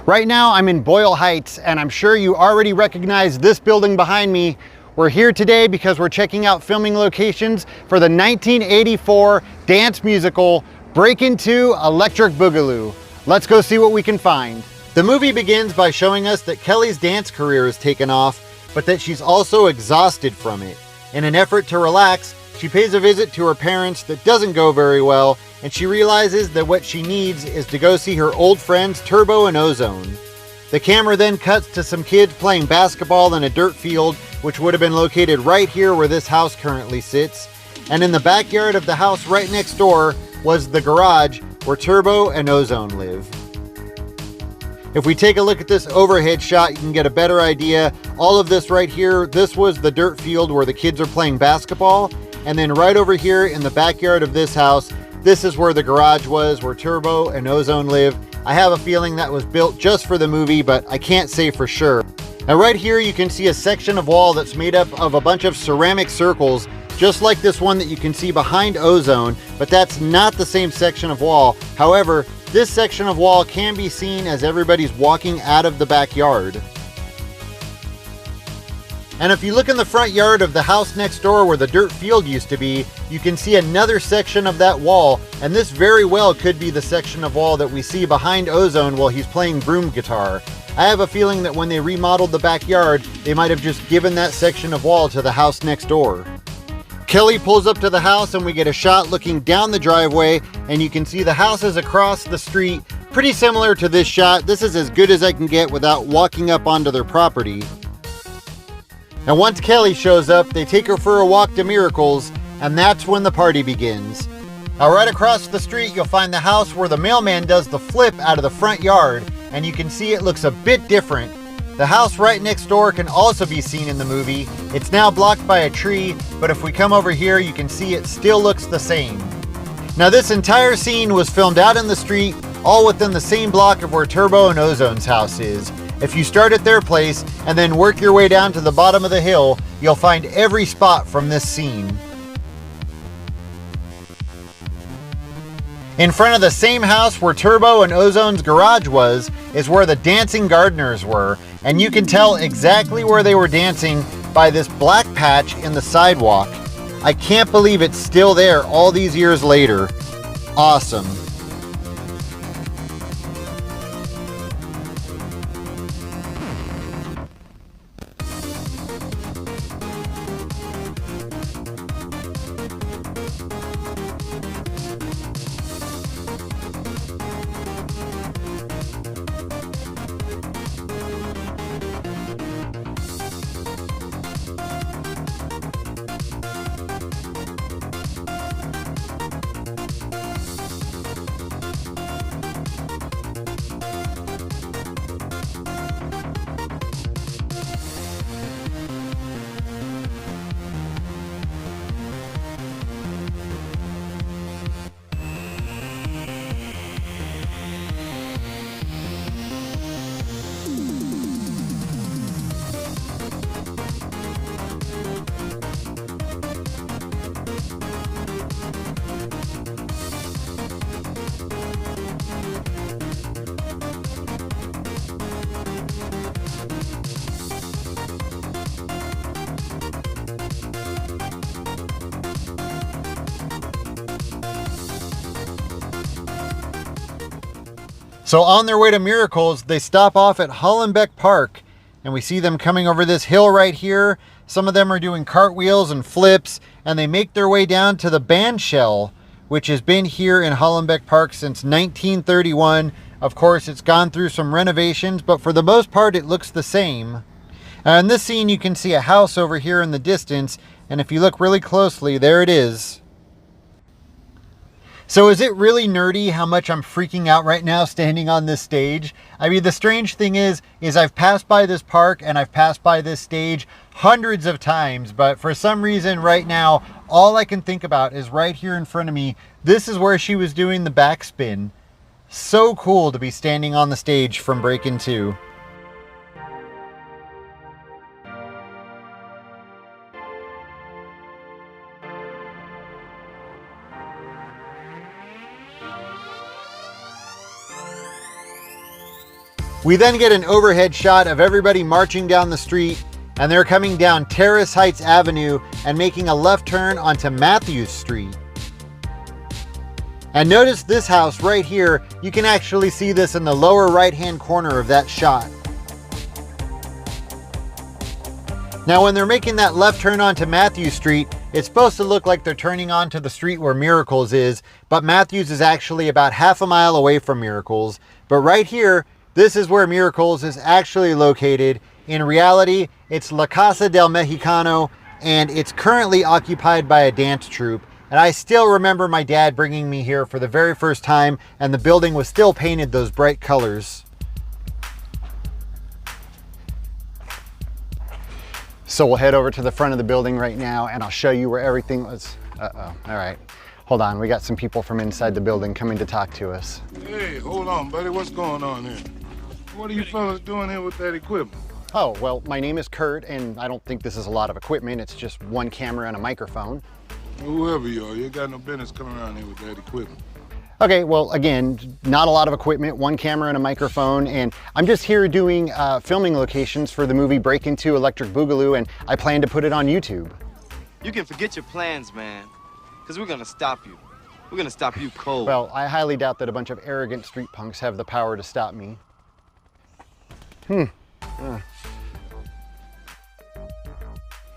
Right now I'm in Boyle Heights, and I'm sure you already recognize this building behind me. We're here today because we're checking out filming locations for the 1984 dance musical Breakin' 2 Electric Boogaloo. Let's go see what we can find. The movie begins by showing us that Kelly's dance career has taken off, but that she's also exhausted from it. In an effort to relax, she pays a visit to her parents that doesn't go very well, and she realizes that what she needs is to go see her old friends Turbo and Ozone. The camera then cuts to some kids playing basketball in a dirt field, which would have been located right here where this house currently sits. And in the backyard of the house right next door was the garage where Turbo and Ozone live. If we take a look at this overhead shot, you can get a better idea. All of this right here, this was the dirt field where the kids are playing basketball. And then right over here in the backyard of this house, this is where the garage was, where Turbo and Ozone live. I have a feeling that was built just for the movie, but I can't say for sure. Now right here you can see a section of wall that's made up of a bunch of ceramic circles, just like this one that you can see behind Ozone, but that's not the same section of wall. However, this section of wall can be seen as everybody's walking out of the backyard. And if you look in the front yard of the house next door where the dirt field used to be, you can see another section of that wall, and this very well could be the section of wall that we see behind Ozone while he's playing broom guitar. I have a feeling that when they remodeled the backyard, they might have just given that section of wall to the house next door. Kelly pulls up to the house and we get a shot looking down the driveway, and you can see the houses across the street, pretty similar to this shot. This is as good as I can get without walking up onto their property. And once Kelly shows up, they take her for a walk to Miracles, and that's when the party begins. Now right across the street, you'll find the house where the mailman does the flip out of the front yard, and you can see it looks a bit different. The house right next door can also be seen in the movie. It's now blocked by a tree, but if we come over here, you can see it still looks the same. Now this entire scene was filmed out in the street, all within the same block of where Turbo and Ozone's house is. If you start at their place and then work your way down to the bottom of the hill, you'll find every spot from this scene. In front of the same house where Turbo and Ozone's garage was is where the dancing gardeners were, and you can tell exactly where they were dancing by this black patch in the sidewalk. I can't believe it's still there all these years later. Awesome. So on their way to Miracles, they stop off at Hollenbeck Park, and we see them coming over this hill right here. Some of them are doing cartwheels and flips, and they make their way down to the band shell, which has been here in Hollenbeck Park since 1931. Of course, it's gone through some renovations, but for the most part, it looks the same. In this scene, you can see a house over here in the distance, and if you look really closely, there it is. So is it really nerdy how much I'm freaking out right now standing on this stage? I mean, the strange thing is I've passed by this park and I've passed by this stage hundreds of times, but for some reason right now, all I can think about is right here in front of me. This is where she was doing the backspin. So cool to be standing on the stage from Breakin' 2. We then get an overhead shot of everybody marching down the street, and they're coming down Terrace Heights Avenue and making a left turn onto Matthews Street. And notice this house right here, you can actually see this in the lower right-hand corner of that shot. Now when they're making that left turn onto Matthews Street, it's supposed to look like they're turning onto the street where Miracles is, but Matthews is actually about half a mile away from Miracles. But right here, this is where Miracles is actually located. In reality, it's La Casa del Mexicano, and it's currently occupied by a dance troupe. And I still remember my dad bringing me here for the very first time, and the building was still painted those bright colors. So we'll head over to the front of the building right now, and I'll show you where everything was. All right. Hold on, we got some people from inside the building coming to talk to us. Hey, hold on, buddy. What's going on here? What are you fellas doing here with that equipment? Oh, well, my name is Kurt, and I don't think this is a lot of equipment. It's just one camera and a microphone. Whoever you are, you ain't got no business coming around here with that equipment. Okay, well, again, not a lot of equipment, one camera and a microphone, and I'm just here doing filming locations for the movie Breakin 2 Electric Boogaloo, and I plan to put it on YouTube. You can forget your plans, man, because we're gonna stop you. We're gonna stop you cold. Well, I highly doubt that a bunch of arrogant street punks have the power to stop me.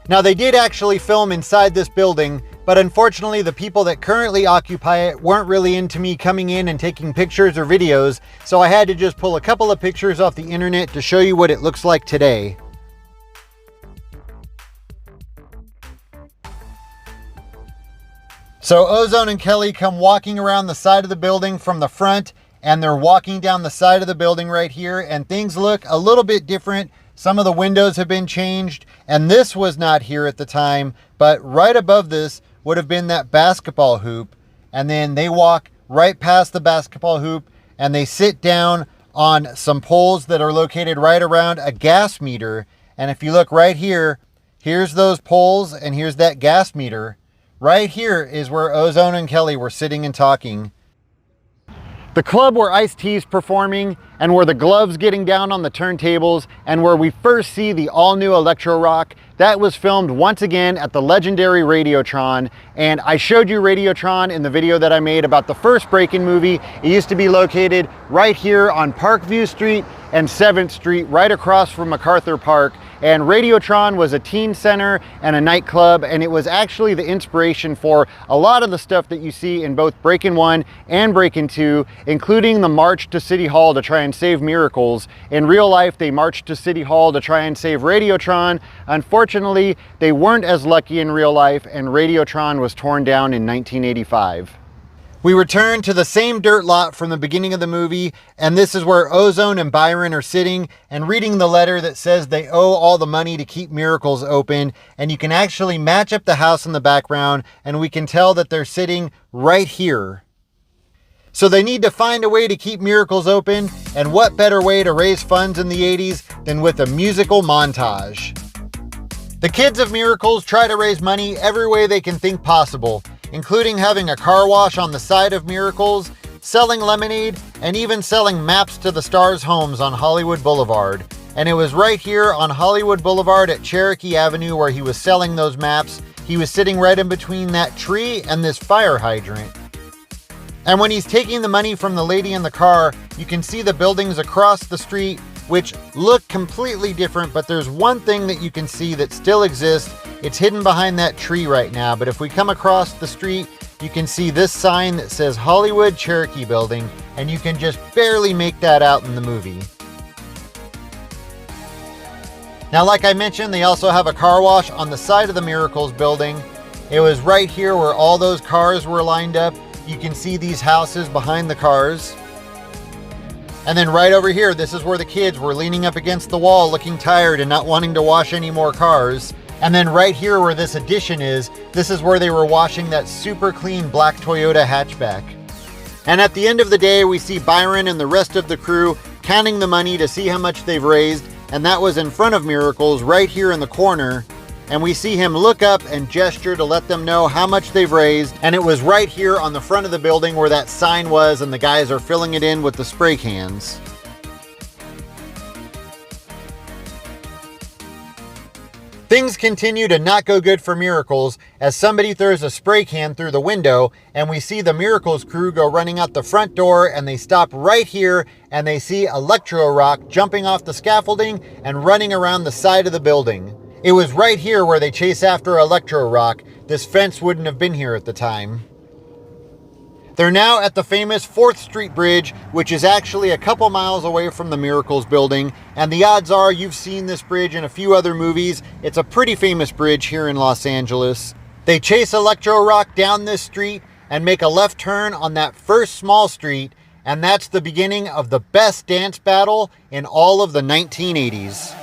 Now, they did actually film inside this building, but unfortunately the people that currently occupy it weren't really into me coming in and taking pictures or videos, so I had to just pull a couple of pictures off the internet to show you what it looks like today. So Ozone and Kelly come walking around the side of the building from the front, and they're walking down the side of the building right here, and things look a little bit different. Some of the windows have been changed, and this was not here at the time, but right above this would have been that basketball hoop. And then they walk right past the basketball hoop, and they sit down on some poles that are located right around a gas meter. And if you look right here, here's those poles, and here's that gas meter. Right here is where Ozone and Kelly were sitting and talking. The club where Ice-T's performing, and where the Gloves getting down on the turntables, and where we first see the all-new electro rock, that was filmed once again at the legendary Radiotron. And I showed you Radiotron in the video that I made about the first Breakin movie. It used to be located right here on Parkview Street and 7th Street, right across from MacArthur Park. And Radiotron was a teen center and a nightclub, and it was actually the inspiration for a lot of the stuff that you see in both Breakin 1 and Breakin 2, including the march to City Hall to try and save Miracles. In real life, they marched to City Hall to try and save Radiotron. Unfortunately, they weren't as lucky in real life, and Radiotron was torn down in 1985. We return to the same dirt lot from the beginning of the movie, and this is where Ozone and Byron are sitting and reading the letter that says they owe all the money to keep Miracles open. And you can actually match up the house in the background, and we can tell that they're sitting right here. So they need to find a way to keep Miracles open, and what better way to raise funds in the 80s than with a musical montage. The kids of Miracles try to raise money every way they can think possible, including having a car wash on the side of Miracles, selling lemonade, and even selling maps to the stars' homes on Hollywood Boulevard. And it was right here on Hollywood Boulevard at Cherokee Avenue where he was selling those maps. He was sitting right in between that tree and this fire hydrant. And when he's taking the money from the lady in the car, you can see the buildings across the street, which look completely different, but there's one thing that you can see that still exists. It's hidden behind that tree right now, but if we come across the street, you can see this sign that says Hollywood Cherokee Building, and you can just barely make that out in the movie. Now, like I mentioned, they also have a car wash on the side of the Miracles building. It was right here where all those cars were lined up. You can see these houses behind the cars. And then right over here, this is where the kids were leaning up against the wall, looking tired and not wanting to wash any more cars. And then right here where this addition is, this is where they were washing that super clean black Toyota hatchback. And at the end of the day, we see Byron and the rest of the crew counting the money to see how much they've raised. And that was in front of Miracles right here in the corner. And we see him look up and gesture to let them know how much they've raised. And it was right here on the front of the building where that sign was, and the guys are filling it in with the spray cans. Things continue to not go good for Miracles as somebody throws a spray can through the window, and we see the Miracles crew go running out the front door, and they stop right here and they see Electro Rock jumping off the scaffolding and running around the side of the building. It was right here where they chase after Electro Rock. This fence wouldn't have been here at the time. They're now at the famous 4th Street Bridge, which is actually a couple miles away from the Miracles building, and the odds are you've seen this bridge in a few other movies. It's a pretty famous bridge here in Los Angeles. They chase Electro Rock down this street and make a left turn on that first small street, and that's the beginning of the best dance battle in all of the 1980s.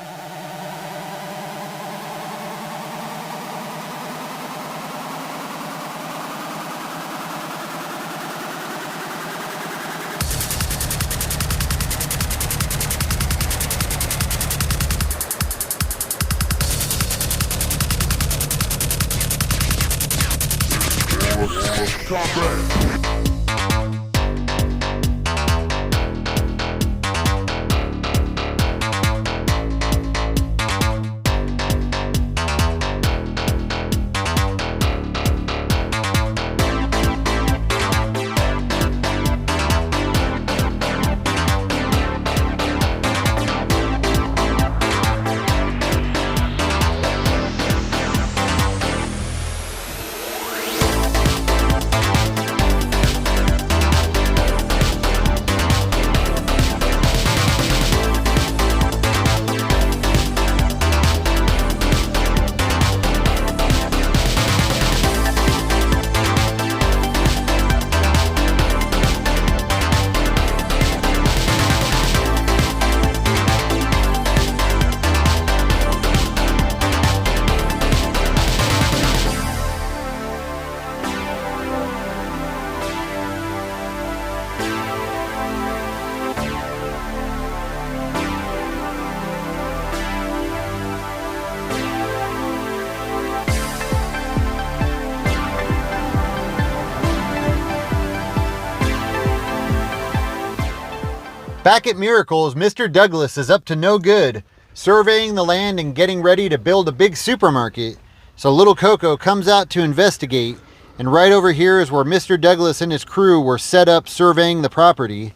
Back at Miracles, Mr. Douglas is up to no good, surveying the land and getting ready to build a big supermarket. So Little Coco comes out to investigate, and right over here is where Mr. Douglas and his crew were set up surveying the property.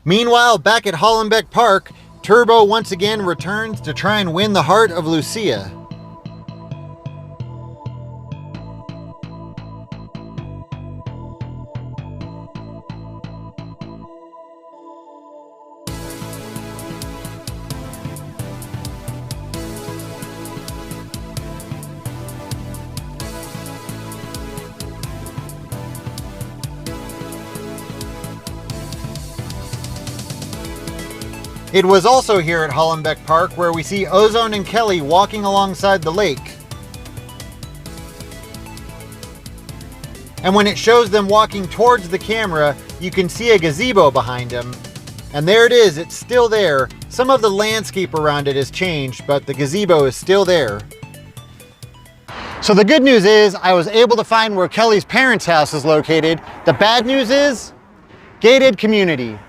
Meanwhile, back at Hollenbeck Park, Turbo once again returns to try and win the heart of Lucia. It was also here at Hollenbeck Park where we see Ozone and Kelly walking alongside the lake. And when it shows them walking towards the camera, you can see a gazebo behind them. And there it is, it's still there. Some of the landscape around it has changed, but the gazebo is still there. So the good news is I was able to find where Kelly's parents' house is located. The bad news is gated community.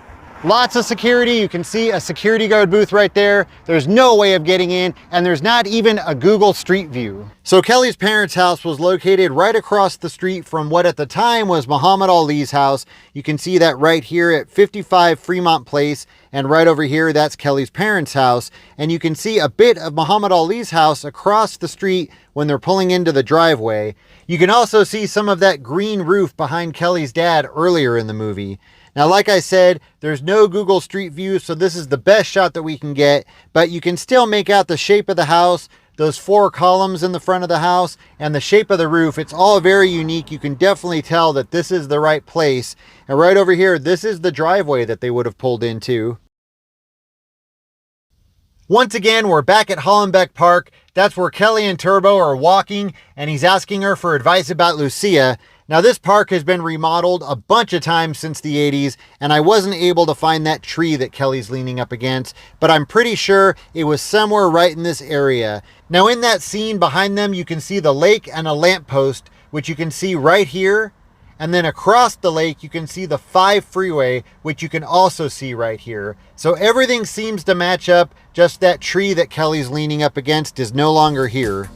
Lots of security. You can see a security guard booth right there. There's no way of getting in, and there's not even a Google Street View. So Kelly's parents' house was located right across the street from what at the time was Muhammad Ali's house. You can see that right here at 55 Fremont Place, and right over here, that's Kelly's parents' house. And you can see a bit of Muhammad Ali's house across the street when they're pulling into the driveway. You can also see some of that green roof behind Kelly's dad earlier in the movie. Now, like I said, there's no Google Street View, so this is the best shot that we can get, but you can still make out the shape of the house, those 4 columns in the front of the house, and the shape of the roof. It's all very unique. You can definitely tell that this is the right place. And right over here, this is the driveway that they would have pulled into. Once again, we're back at Hollenbeck Park. That's where Kelly and Turbo are walking, and he's asking her for advice about Lucia. Now, this park has been remodeled a bunch of times since the 80s, and I wasn't able to find that tree that Kelly's leaning up against, but I'm pretty sure it was somewhere right in this area. Now, in that scene behind them, you can see the lake and a lamppost, which you can see right here. And then across the lake, you can see the 5 freeway, which you can also see right here. So everything seems to match up, just that tree that Kelly's leaning up against is no longer here.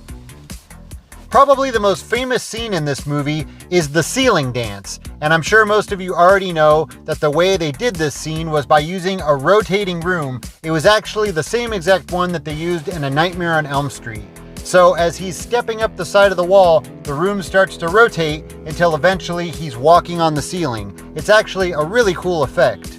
Probably the most famous scene in this movie is the ceiling dance. And I'm sure most of you already know that the way they did this scene was by using a rotating room. It was actually the same exact one that they used in A Nightmare on Elm Street. So as he's stepping up the side of the wall, the room starts to rotate until eventually he's walking on the ceiling. It's actually a really cool effect.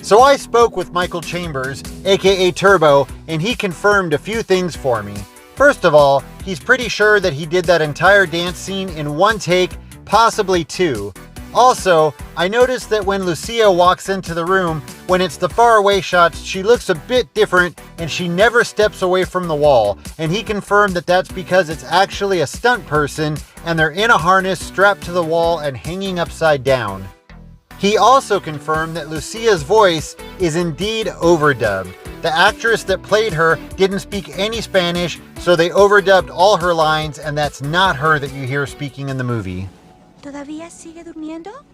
So I spoke with Michael Chambers, aka Turbo, and he confirmed a few things for me. First of all, he's pretty sure that he did that entire dance scene in 1 take, possibly 2. Also, I noticed that when Lucia walks into the room, when it's the far away shots, she looks a bit different and she never steps away from the wall. And he confirmed that that's because it's actually a stunt person and they're in a harness strapped to the wall and hanging upside down. He also confirmed that Lucia's voice is indeed overdubbed. The actress that played her didn't speak any Spanish, so they overdubbed all her lines, and that's not her that you hear speaking in the movie. ¿Todavía sigue durmiendo?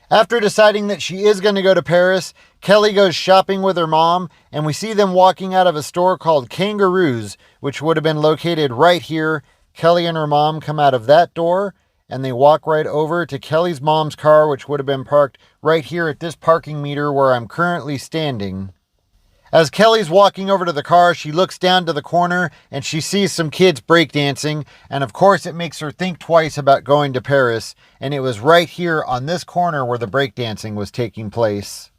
After deciding that she is going to go to Paris, Kelly goes shopping with her mom, and we see them walking out of a store called Kangaroos, which would have been located right here. Kelly and her mom come out of that door, and they walk right over to Kelly's mom's car, which would have been parked right here at this parking meter where I'm currently standing. As Kelly's walking over to the car, she looks down to the corner and she sees some kids breakdancing, and of course it makes her think twice about going to Paris, and it was right here on this corner where the breakdancing was taking place.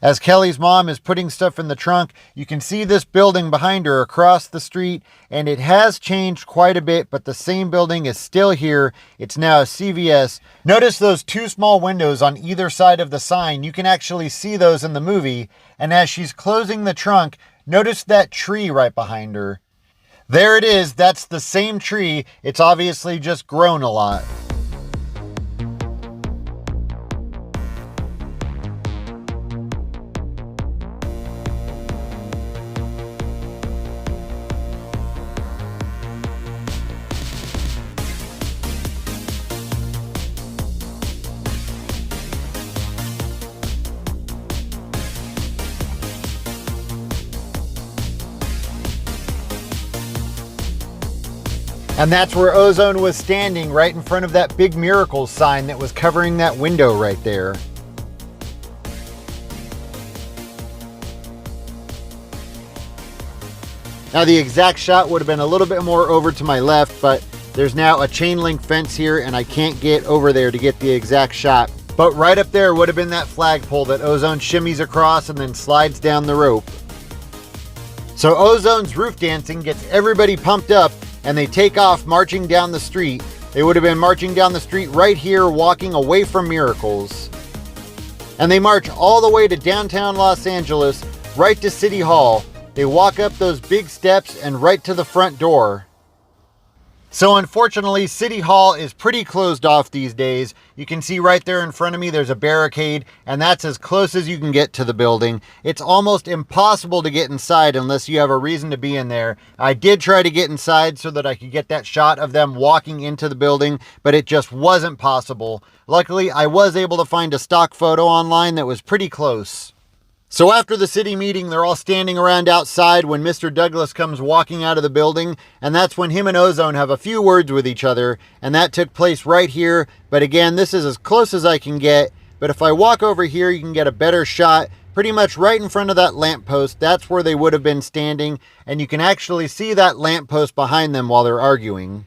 As Kelly's mom is putting stuff in the trunk, you can see this building behind her across the street, and it has changed quite a bit, but the same building is still here. It's now a CVS. Notice those 2 small windows on either side of the sign. You can actually see those in the movie. And as she's closing the trunk, notice that tree right behind her. There it is. That's the same tree. It's obviously just grown a lot. And that's where Ozone was standing, right in front of that big Miracles sign that was covering that window right there. Now the exact shot would have been a little bit more over to my left, but there's now a chain link fence here and I can't get over there to get the exact shot. But right up there would have been that flagpole that Ozone shimmies across and then slides down the rope. So Ozone's roof dancing gets everybody pumped up, and they take off marching down the street. They would have been marching down the street right here, walking away from Miracles. And they march all the way to downtown Los Angeles, right to City Hall. They walk up those big steps and right to the front door. So unfortunately, City Hall is pretty closed off these days. You can see right there in front of me, there's a barricade, and that's as close as you can get to the building. It's almost impossible to get inside unless you have a reason to be in there. I did try to get inside so that I could get that shot of them walking into the building, but it just wasn't possible. Luckily, I was able to find a stock photo online that was pretty close. So after the city meeting, they're all standing around outside when Mr. Douglas comes walking out of the building, and that's when him and Ozone have a few words with each other, and that took place right here. But again, this is as close as I can get, but if I walk over here, you can get a better shot, pretty much right in front of that lamppost. That's where they would have been standing, and you can actually see that lamppost behind them while they're arguing.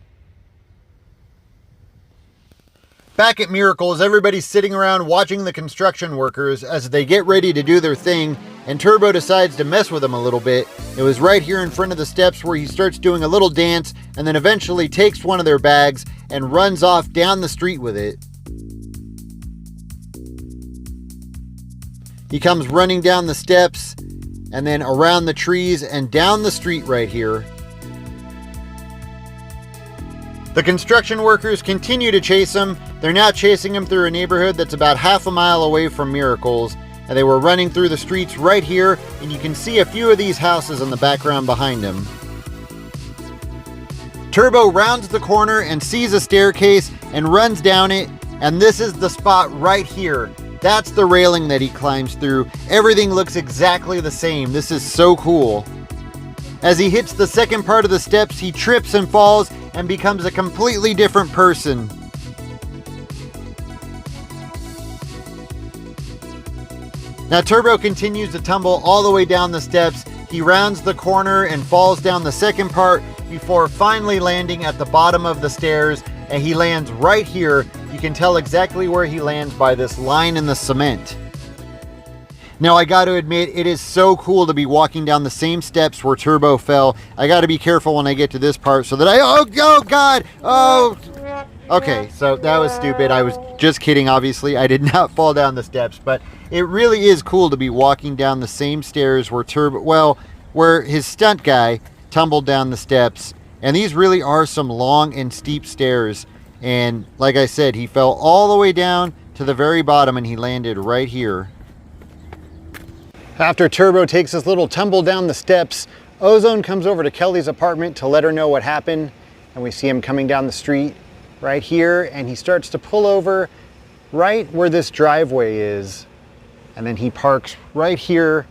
Back at Miracles, everybody's sitting around watching the construction workers as they get ready to do their thing, and Turbo decides to mess with them a little bit. It was right here in front of the steps where he starts doing a little dance and then eventually takes one of their bags and runs off down the street with it. He comes running down the steps and then around the trees and down the street right here. The construction workers continue to chase him. They're now chasing him through a neighborhood that's about half a mile away from Miracles. And they were running through the streets right here, and you can see a few of these houses in the background behind him. Turbo rounds the corner and sees a staircase and runs down it, And this is the spot right here. That's the railing that he climbs through. Everything looks exactly the same. This is so cool. As he hits the second part of the steps, he trips and falls and becomes a completely different person. Now Turbo continues to tumble all the way down the steps. He rounds the corner and falls down the second part before finally landing at the bottom of the stairs, and he lands right here. You can tell exactly where he lands by this line in the cement. Now I got to admit, it is so cool to be walking down the same steps where Turbo fell. I got to be careful when I get to this part so that oh God, oh. Okay, so that was stupid. I was just kidding, obviously. I did not fall down the steps, but it really is cool to be walking down the same stairs where where his stunt guy tumbled down the steps. And these really are some long and steep stairs. And like I said, he fell all the way down to the very bottom and he landed right here. After Turbo takes his little tumble down the steps, Ozone comes over to Kelly's apartment to let her know what happened. And we see him coming down the street right here, and he starts to pull over right where this driveway is. And then he parks right here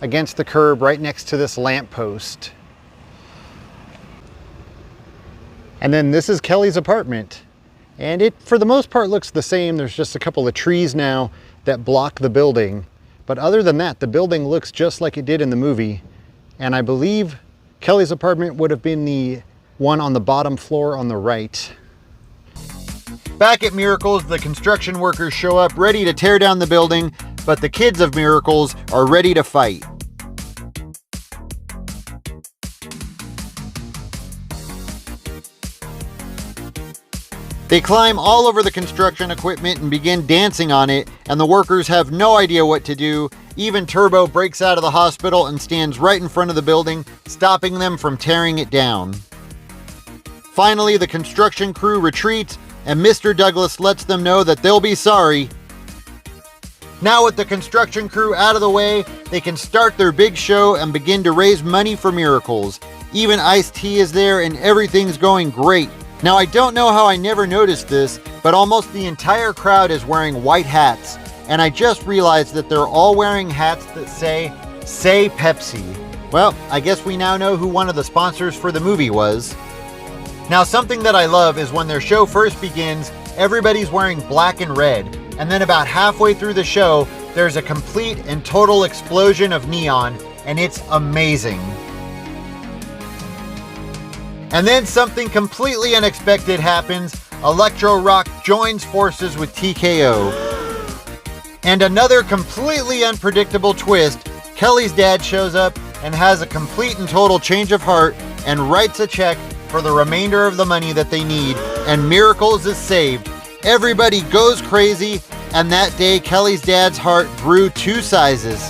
against the curb, right next to this lamppost. And then this is Kelly's apartment. And it, for the most part, looks the same. There's just a couple of trees now that block the building. But other than that, the building looks just like it did in the movie. And I believe Kelly's apartment would have been the one on the bottom floor on the right. Back at Miracles, the construction workers show up ready to tear down the building, but the kids of Miracles are ready to fight. They climb all over the construction equipment and begin dancing on it, and the workers have no idea what to do. Even Turbo breaks out of the hospital and stands right in front of the building, stopping them from tearing it down. Finally, the construction crew retreats, and Mr. Douglas lets them know that they'll be sorry. Now with the construction crew out of the way, they can start their big show and begin to raise money for Miracles. Even Ice-T is there and everything's going great. Now I don't know how I never noticed this, but almost the entire crowd is wearing white hats. And I just realized that they're all wearing hats that say Pepsi. Well, I guess we now know who one of the sponsors for the movie was. Now something that I love is when their show first begins, everybody's wearing black and red. And then about halfway through the show, there's a complete and total explosion of neon, and it's amazing. And then something completely unexpected happens. Electro Rock joins forces with TKO. And another completely unpredictable twist, Kelly's dad shows up and has a complete and total change of heart and writes a check for the remainder of the money that they need, and Miracles is saved. Everybody goes crazy, and that day Kelly's dad's heart grew 2 sizes.